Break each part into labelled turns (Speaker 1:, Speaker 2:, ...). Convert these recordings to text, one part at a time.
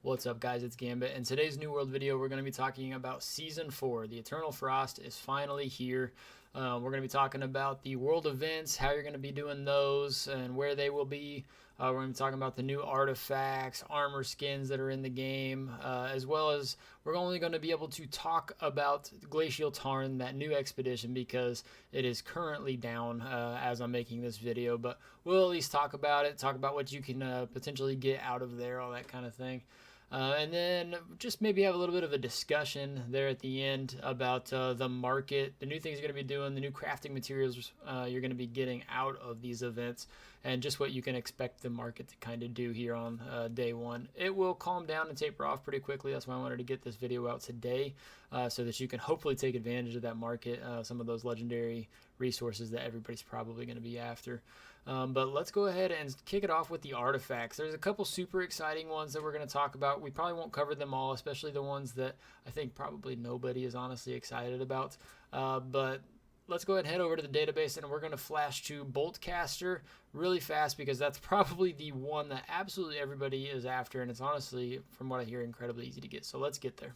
Speaker 1: What's up, guys? It's Gambit. In today's New World video, we're going to be talking about Season 4. The Eternal Frost is finally here. We're going to be talking about the world events, how you're going to be doing those, and where they will be. We're going to be talking about the new artifacts, armor skins that are in the game, as well as we're only going to be able to talk about Glacial Tarn, that new expedition, because it is currently down as I'm making this video. But we'll at least talk about it, talk about what you can potentially get out of there, all that kind of thing. And then just maybe have a little bit of a discussion there at the end about the market, the new things you're going to be doing, the new crafting materials you're going to be getting out of these events, and just what you can expect the market to kind of do here on day one. It will calm down and taper off pretty quickly. That's why I wanted to get this video out today so that you can hopefully take advantage of that market, some of those legendary resources that everybody's probably going to be after. But let's go ahead and kick it off with the artifacts. There's a couple super exciting ones that we're going to talk about. We probably won't cover them all, especially the ones that I think probably nobody is honestly excited about. But let's go ahead and head over to the database, and we're going to flash to Boltcaster really fast because that's probably the one that absolutely everybody is after, and it's honestly, from what I hear, incredibly easy to get. So let's get there.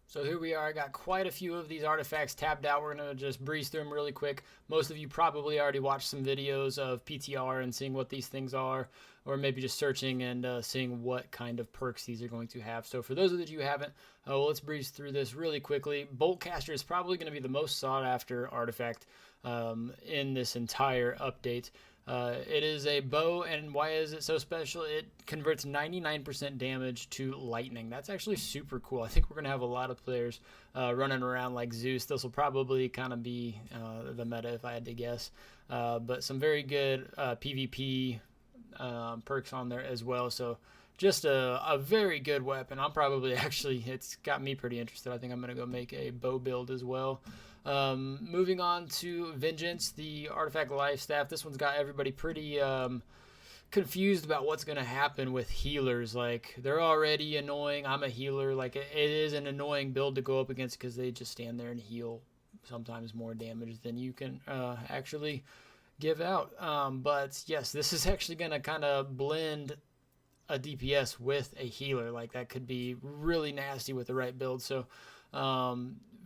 Speaker 1: So here we are. I got quite a few of these artifacts tabbed out. We're going to just breeze through them really quick. Most of you probably already watched some videos of PTR and seeing what these things are, or maybe just searching and seeing what kind of perks these are going to have. So for those of you who haven't, well, let's breeze through this really quickly. Boltcaster is probably going to be the most sought after artifact in this entire update. It is a bow, and why is it so special? It converts 99% damage to lightning. That's actually super cool. I think we're going to have a lot of players running around like Zeus. This will probably kind of be the meta if I had to guess. But some very good PvP perks on there as well. So just a very good weapon. I'm probably actually, it's got me pretty interested. I think I'm going to go make a bow build as well. Moving on to Vengeance, the artifact life staff. This one's got everybody pretty confused about what's going to happen with healers. Like, they're already annoying. I'm a healer. Like, it is an annoying build to go up against because they just stand there and heal sometimes more damage than you can actually give out. But yes, this is actually going to kind of blend a DPS with a healer. Like, that could be really nasty with the right build. So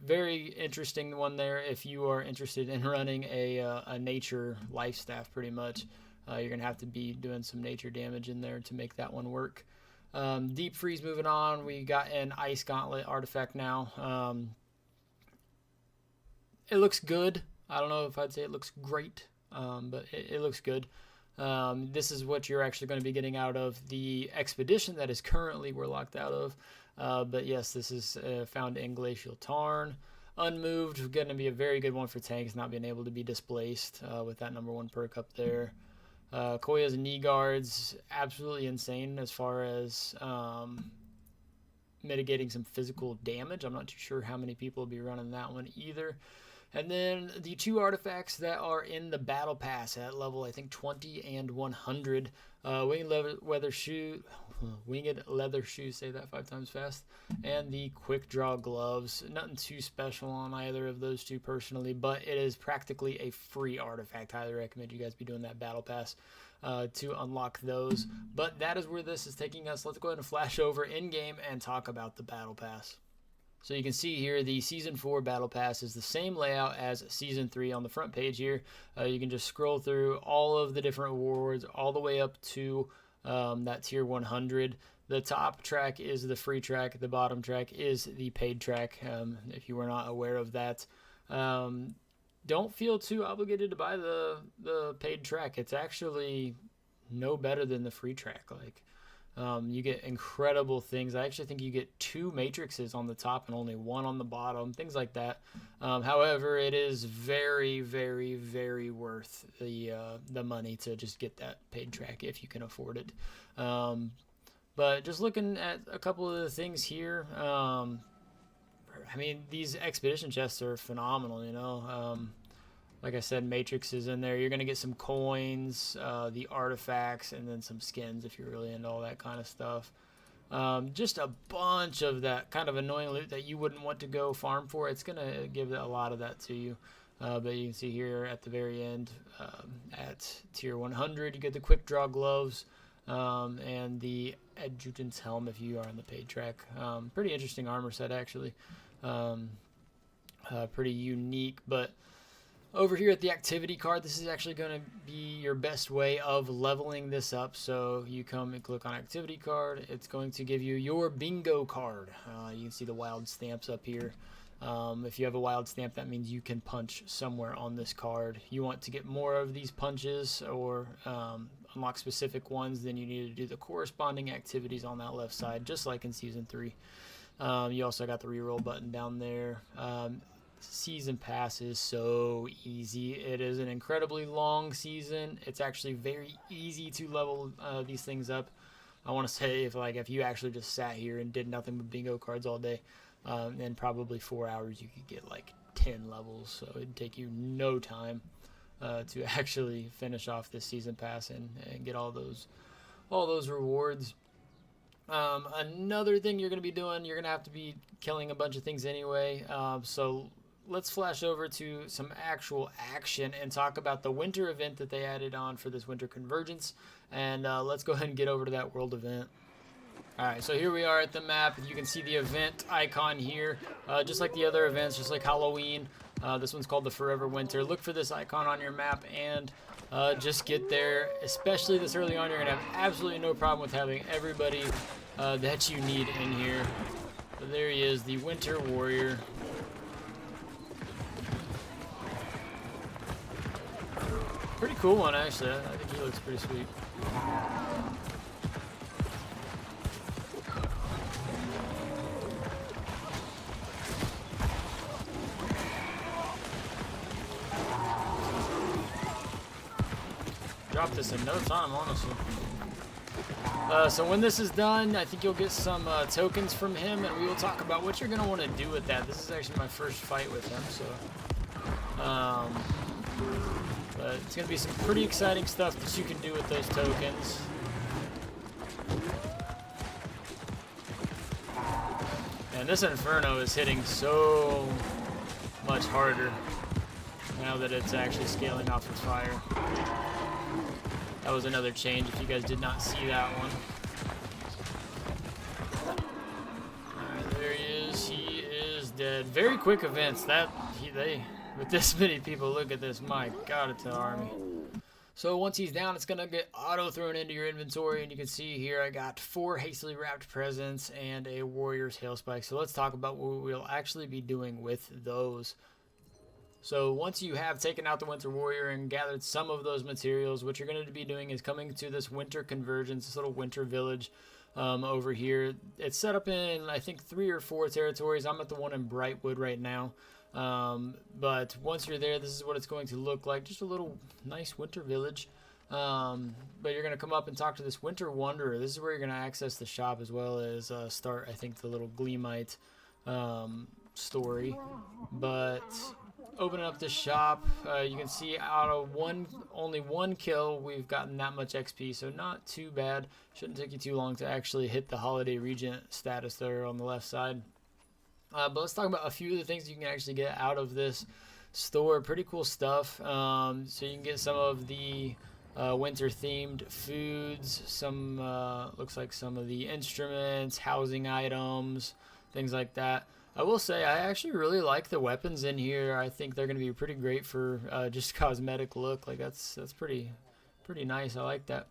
Speaker 1: very interesting one there if you are interested in running a nature life staff. Pretty much you're gonna have to be doing some nature damage in there to make that one work. Deep freeze, moving on, we got an ice gauntlet artifact now. It looks good. I don't know if I'd say it looks great, but it looks good. This is what you're actually going to be getting out of the expedition that is currently we're locked out of. But yes, this is found in Glacial Tarn. Unmoved, going to be a very good one for tanks, not being able to be displaced with that #1 perk up there. Koya's knee guards, absolutely insane as far as mitigating some physical damage. I'm not too sure how many people will be running that one either. And then the two artifacts that are in the battle pass at level, I think, 20 and 100. Winged leather shoes, say that 5 times fast. And the quick draw gloves. Nothing too special on either of those two personally, but it is practically a free artifact. Highly recommend you guys be doing that battle pass to unlock those. But that is where this is taking us. Let's go ahead and flash over in game and talk about the battle pass. So you can see here the Season 4 Battle Pass is the same layout as Season 3 on the front page here. You can just scroll through all of the different awards all the way up to that tier 100. The top track is the free track. The bottom track is the paid track, if you were not aware of that. Don't feel too obligated to buy the paid track. It's actually no better than the free track. Like, you get incredible things. I actually think you get 2 matrices on the top and only 1 on the bottom, things like that. However, it is very, very, very worth the money to just get that paid track if you can afford it. But just looking at a couple of the things here, I mean, these expedition chests are phenomenal, you know. Like I said, Matrix is in there. You're going to get some coins, the artifacts, and then some skins if you're really into all that kind of stuff. Just a bunch of that kind of annoying loot that you wouldn't want to go farm for. It's going to give a lot of that to you. But you can see here at the very end, at tier 100, you get the quick draw gloves. and the adjutant's helm if you are on the paid track. Pretty interesting armor set, actually. Pretty unique, but over here at the activity card, this is actually going to be your best way of leveling this up. So you come and click on activity card. It's going to give you your bingo card. You can see the wild stamps up here. If you have a wild stamp, that means you can punch somewhere on this card. You want to get more of these punches or unlock specific ones, then you need to do the corresponding activities on that left side, just like in Season 3. You also got the reroll button down there. Season pass is so easy. It is an incredibly long season. It's actually very easy to level these things up. I want to say if you actually just sat here and did nothing but bingo cards all day, in probably 4 hours you could get like 10 levels. So it'd take you no time to actually finish off this season pass and get all those rewards. Another thing you're going to be doing, you're going to have to be killing a bunch of things anyway. So let's flash over to some actual action and talk about the winter event that they added on for this winter convergence. And let's go ahead and get over to that world event. Alright, so here we are at the map. You can see the event icon here. Just like the other events, just like Halloween. This one's called the Forever Winter. Look for this icon on your map and just get there. Especially this early on, you're going to have absolutely no problem with having everybody that you need in here. So there he is, the Winter Warrior. Pretty cool one, actually. I think he looks pretty sweet. Drop this in no time, honestly. So when this is done, I think you'll get some tokens from him, and we will talk about what you're going to want to do with that. This is actually my first fight with him, so... but it's going to be some pretty exciting stuff that you can do with those tokens. And this Inferno is hitting so much harder now that it's actually scaling off its fire. That was another change if you guys did not see that one. Alright, there he is. He is dead. Very quick events. With this many people, look at this. My God, it's an army. So once he's down, it's going to get auto thrown into your inventory. And you can see here I got 4 hastily wrapped presents and a warrior's hailspike. So let's talk about what we'll actually be doing with those. So once you have taken out the Winter Warrior and gathered some of those materials, what you're going to be doing is coming to this winter convergence, this little winter village over here. It's set up in, I think, 3 or 4 territories. I'm at the one in Brightwood right now. But once you're there, this is what it's going to look like. Just a little nice winter village. But you're going to come up and talk to this Winter Wanderer. This is where you're going to access the shop as well as start, I think, the little Gleamite story. But... opening up the shop, you can see out of only one kill, we've gotten that much XP, so not too bad. Shouldn't take you too long to actually hit the Holiday Regent status there on the left side. But let's talk about a few of the things you can actually get out of this store. Pretty cool stuff. So you can get some of the winter-themed foods, some looks like some of the instruments, housing items, things like that. I will say I actually really like the weapons in here. I think they're going to be pretty great for just cosmetic look. Like that's pretty nice. I like that.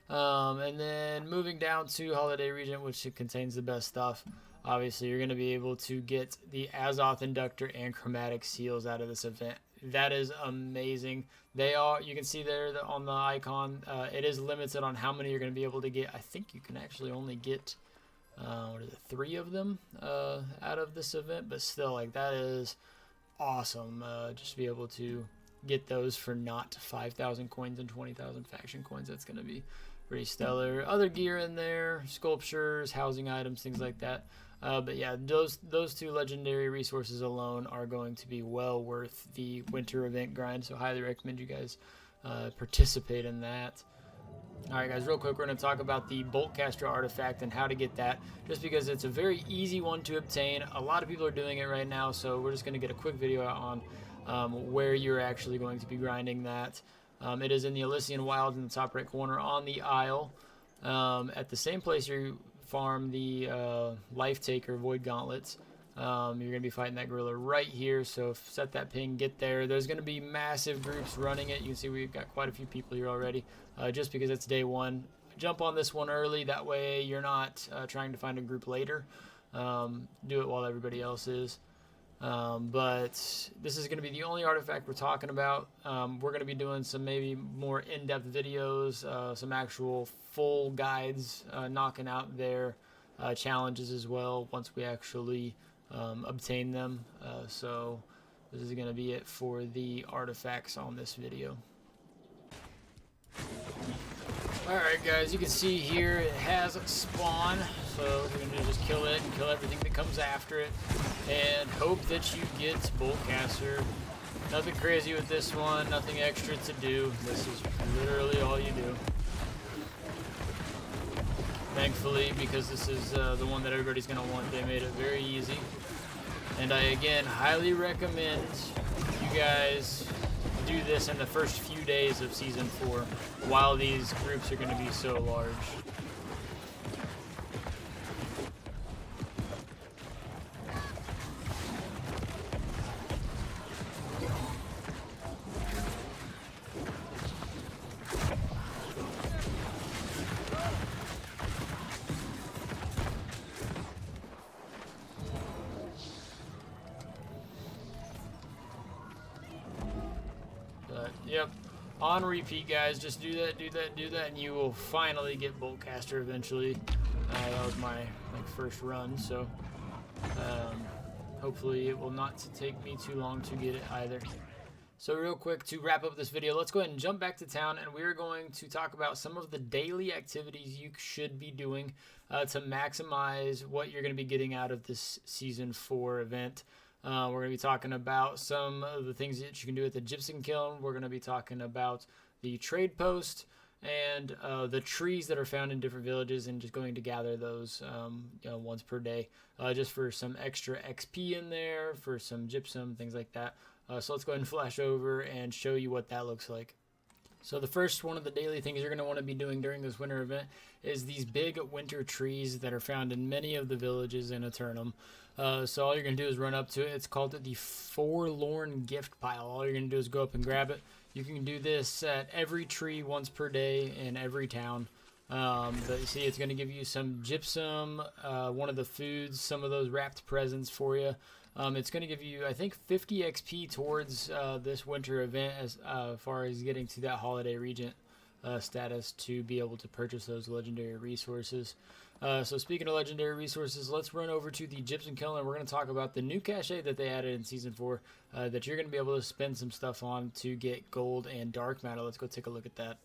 Speaker 1: And then moving down to Holiday Regent, which contains the best stuff. Obviously, you're going to be able to get the Azoth Inductor and Chromatic Seals out of this event. That is amazing. They are, you can see there on the icon, it is limited on how many you're going to be able to get. I think you can actually only get... 3 of them out of this event, but still, like, that is awesome just to be able to get those for not 5,000 coins and 20,000 faction coins. That's going to be pretty stellar. Other gear in there, sculptures, housing items, things like that. But yeah, those 2 legendary resources alone are going to be well worth the winter event grind, so highly recommend you guys participate in that. Alright guys, real quick, we're going to talk about the Boltcaster artifact and how to get that, just because it's a very easy one to obtain. A lot of people are doing it right now, so we're just going to get a quick video out on where you're actually going to be grinding that. It is in the Elysian Wilds in the top right corner on the Isle. At the same place you farm the Life Taker Void Gauntlets, you're going to be fighting that gorilla right here. So set that ping, get there. There's going to be massive groups running it. You can see we've got quite a few people here already, just because it's day one. Jump on this one early, that way you're not trying to find a group later. Do it while everybody else is. But this is going to be the only artifact we're talking about. We're going to be doing some maybe more in-depth videos, some actual full guides, knocking out their challenges as well once we actually obtain them. So this is going to be it for the artifacts on this video. Alright guys, you can see here it has spawn, so we're going to just kill it and kill everything that comes after it, and hope that you get Boltcaster. Nothing crazy with this one, nothing extra to do. This is literally all you do. Thankfully, because this is the one that everybody's going to want, they made it very easy. And I again highly recommend you guys do this in the first few days of Season 4 while these groups are going to be so large. Yep, on repeat guys, just do that, and you will finally get Boltcaster eventually. That was my first run, so hopefully it will not take me too long to get it either. So real quick, to wrap up this video, let's go ahead and jump back to town, and we're going to talk about some of the daily activities you should be doing to maximize what you're going to be getting out of this Season 4 event. We're going to be talking about some of the things that you can do at the Gypson Kel. We're going to be talking about the trade post and the trees that are found in different villages, and just going to gather those once per day, just for some extra XP in there, for some gypsum, things like that. So let's go ahead and flash over and show you what that looks like. So the first one of the daily things you're going to want to be doing during this winter event is these big winter trees that are found in many of the villages in Eternum. So all you're going to do is run up to it. It's called the Forlorn Gift Pile. All you're going to do is go up and grab it. You can do this at every tree once per day in every town. But you see, it's going to give you some gypsum, one of the foods, some of those wrapped presents for you. It's going to give you, I think, 50 XP towards this winter event as far as getting to that holiday regent status to be able to purchase those legendary resources. So speaking of legendary resources, let's run over to the Gypson Kel, and we're going to talk about the new cachet that they added in Season 4 that you're going to be able to spend some stuff on to get gold and dark matter. Let's go take a look at that.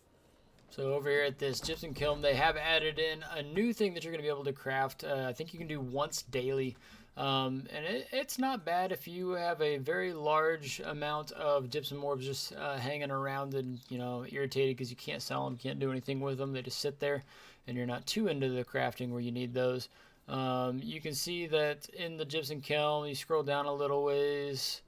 Speaker 1: So over here at this Gypson Kel, they have added in a new thing that you're going to be able to craft. I think you can do once daily. And it's not bad if you have a very large amount of gypsum orbs just hanging around and, irritated because you can't sell them, can't do anything with them. They just sit there, and you're not too into the crafting where you need those. You can see that in the Gypson Kel, you scroll down a little ways,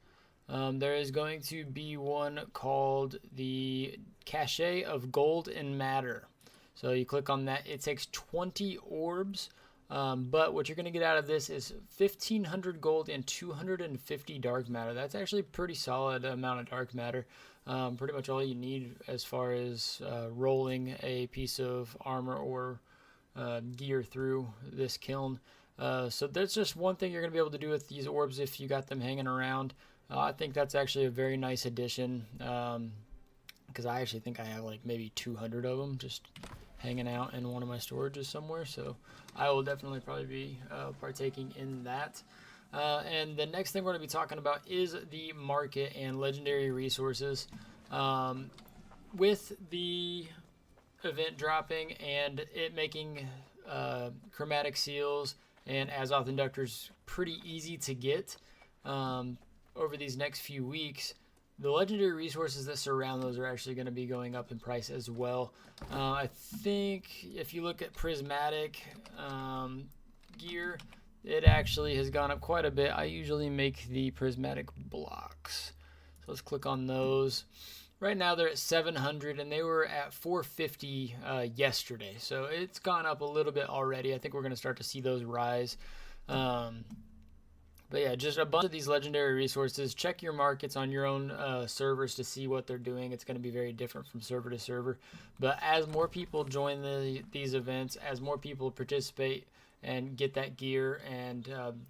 Speaker 1: there is going to be one called the Cachet of Gold and Matter. So you click on that. It takes 20 orbs. But what you're going to get out of this is 1,500 gold and 250 dark matter. That's actually a pretty solid amount of dark matter. Pretty much all you need as far as rolling a piece of armor or gear through this kiln. So that's just one thing you're going to be able to do with these orbs if you got them hanging around. I think that's actually a very nice addition, because I actually think I have like maybe 200 of them just hanging out in one of my storages somewhere, so I will definitely probably be partaking in that. And the next thing we're going to be talking about is the market and legendary resources. With the event dropping and it making chromatic seals and Azoth inductors pretty easy to get over these next few weeks, the legendary resources that surround those are actually going to be going up in price as well. I think if you look at prismatic gear, it actually has gone up quite a bit. I usually make the prismatic blocks. So let's click on those. Right now they're at 700, and they were at 450 yesterday. So it's gone up a little bit already. I think we're going to start to see those rise. But yeah, just a bunch of these legendary resources. Check your markets on your own servers to see what they're doing. It's going to be very different from server to server. But as more people join these events, as more people participate and get that gear, and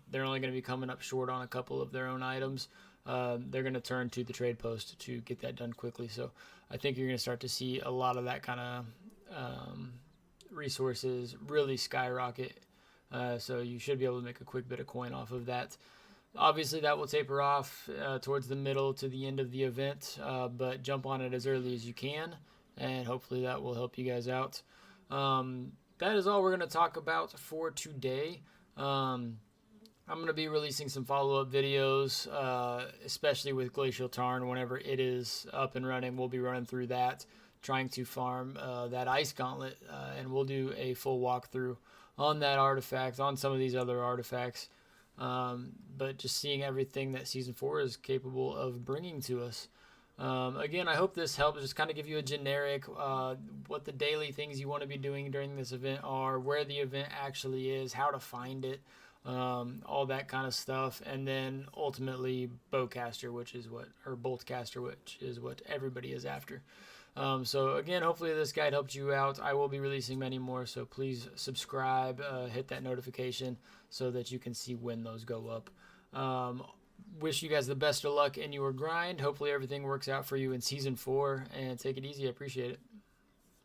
Speaker 1: they're only going to be coming up short on a couple of their own items, they're going to turn to the trade post to get that done quickly. So I think you're going to start to see a lot of that kind of resources really skyrocket. So you should be able to make a quick bit of coin off of that. Obviously, that will taper off towards the middle to the end of the event, but jump on it as early as you can, and hopefully that will help you guys out. That is all we're going to talk about for today. I'm going to be releasing some follow-up videos, especially with Glacial Tarn. Whenever it is up and running, we'll be running through that, trying to farm that Ice Gauntlet, and we'll do a full walkthrough on that artifact, on some of these other artifacts, but just seeing everything that Season 4 is capable of bringing to us. Again, I hope this helps just kind of give you a generic what the daily things you want to be doing during this event are, where the event actually is, how to find it, all that kind of stuff, and then ultimately Boltcaster, which is what everybody is after. So again, hopefully this guide helped you out. I will be releasing many more, so please subscribe, hit that notification so that you can see when those go up. Wish you guys the best of luck in your grind. Hopefully everything works out for you in Season 4, and take it easy. I appreciate it.